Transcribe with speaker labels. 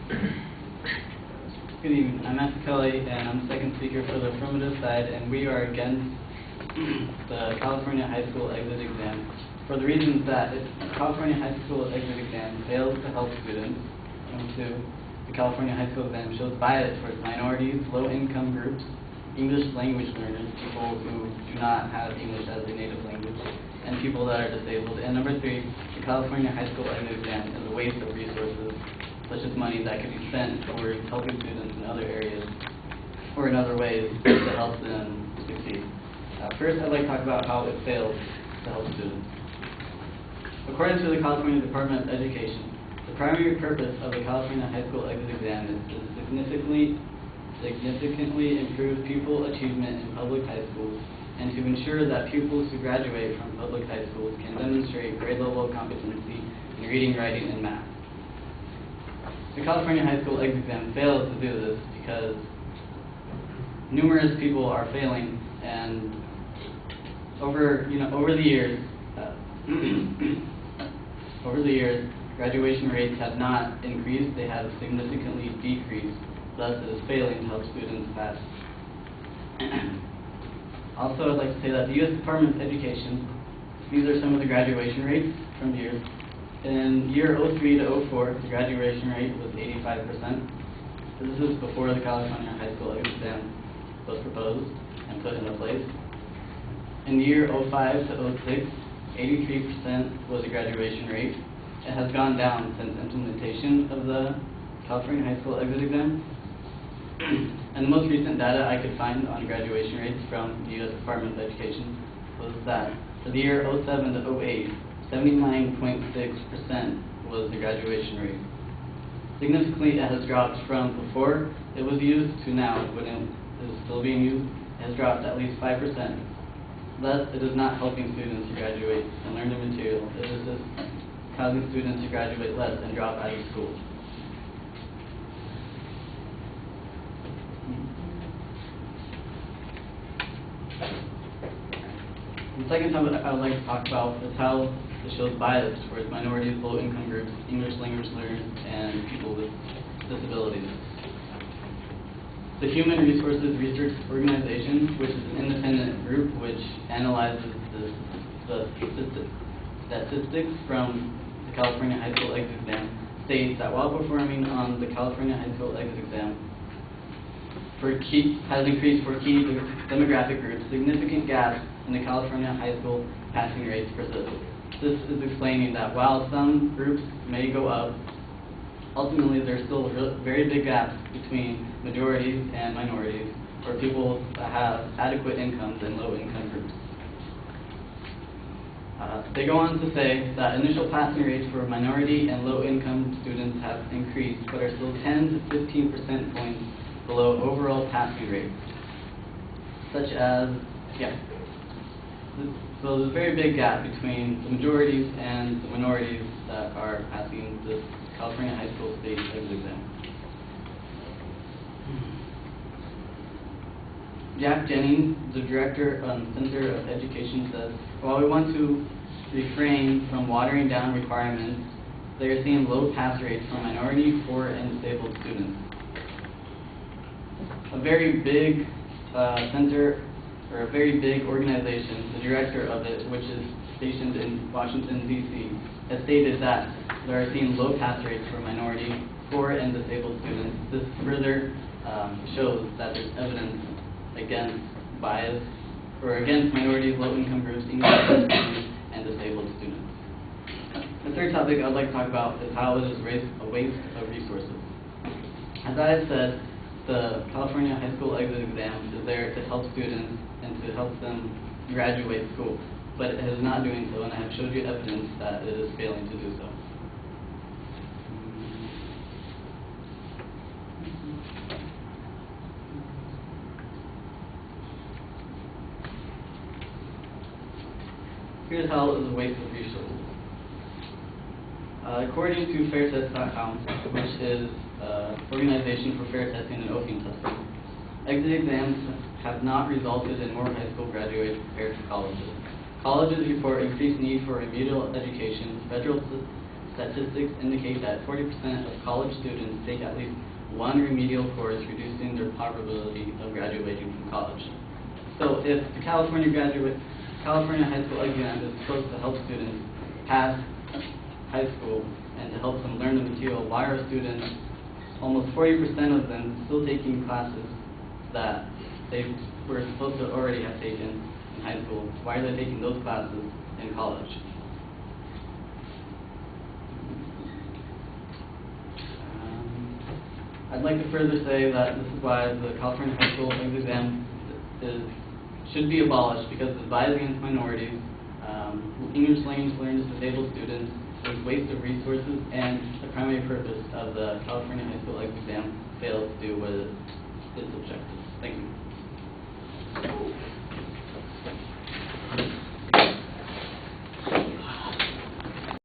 Speaker 1: Good evening. I'm Matthew Kelly, and I'm the second speaker for the affirmative side, and we are against the California High School Exit Exam for the reasons that the California High School Exit Exam fails to help students. Number two, the California High School exam shows bias towards minorities, low-income groups, English language learners, people who do not have English as a native language, and people that are disabled. And number three, the California High School Exit Exam is a waste of resources, such as money that could be spent towards helping students in other areas or in other ways to help them succeed. First, I'd like to talk about how it fails to help students. According to the California Department of Education, the primary purpose of the California High School Exit Exam is to significantly improve pupil achievement in public high schools and to ensure that pupils who graduate from public high schools can demonstrate grade level competency in reading, writing, and math. The California High School Exit Exam fails to do this because numerous people are failing, and over the years, graduation rates have not increased; they have significantly decreased. Thus, it is failing to help students pass. Also, I'd like to say that the U.S. Department of Education, these are some of the graduation rates from the years. In year 03 to 04, the graduation rate was 85%. This is before the California High School Exit Exam was proposed and put into place. In the year 05 to 06, 83% was the graduation rate. It has gone down since implementation of the California High School Exit Exam. And the most recent data I could find on graduation rates from the U.S. Department of Education was that for the year 07 to 08, 79.6% was the graduation rate. Significantly, it has dropped from before it was used to now, when it is still being used. It has dropped at least 5%. Thus, it is not helping students to graduate and learn the material. It is just causing students to graduate less and drop out of school. The second topic I would like to talk about is how it shows bias towards minorities, low-income groups, English language learners, and people with disabilities. The Human Resources Research Organization, which is an independent group which analyzes the statistics from the California High School Exit Exam, states that while performing on the California High School Exit Exam has increased for key demographic groups, significant gaps in the California high school passing rates persist. This is explaining that while some groups may go up, ultimately there's still very big gaps between majorities and minorities, or people that have adequate incomes and low-income groups. They go on to say that initial passing rates for minority and low-income students have increased, but are still 10 to 15% points below overall passing rates, such as, so there's a very big gap between the majorities and the minorities that are passing this California High School State Exit Exam. Jack Jennings, the director of the Center of Education, says, while we want to refrain from watering down requirements, they are seeing low pass rates for minority, poor, and disabled students. A very big center, or a very big organization, the director of it, which is stationed in Washington, D.C., has stated that they are seeing low pass rates for minority, poor, and disabled students. This further shows that there's evidence against bias, or against minorities, low-income groups, English language learners, and disabled students. The third topic I'd like to talk about is how it is a waste of resources. As I have said, the California High School Exit Exam is there to help students and to help them graduate school, but it is not doing so, and I have showed you evidence that it is failing to do so. Here's how it is a waste of resources. According to fairtest.com, which is an organization for fair testing and open testing, exit exams have not resulted in more high school graduates compared to colleges. Colleges report increased need for remedial education. Statistics indicate that 40% of college students take at least one remedial course, reducing their probability of graduating from college. So if the California high school exam is supposed to help students pass high school and to help them learn the material, why are students, almost 40% of them, still taking classes that they were supposed to already have taken in high school? Why are they taking those classes in college? I'd like to further say that this is why the California high school exit exam should be abolished, because it's biased against minorities, English language learned as disabled students, there's waste of resources, and the primary purpose of the California high school exit exam fails to do with its objectives. Thank you.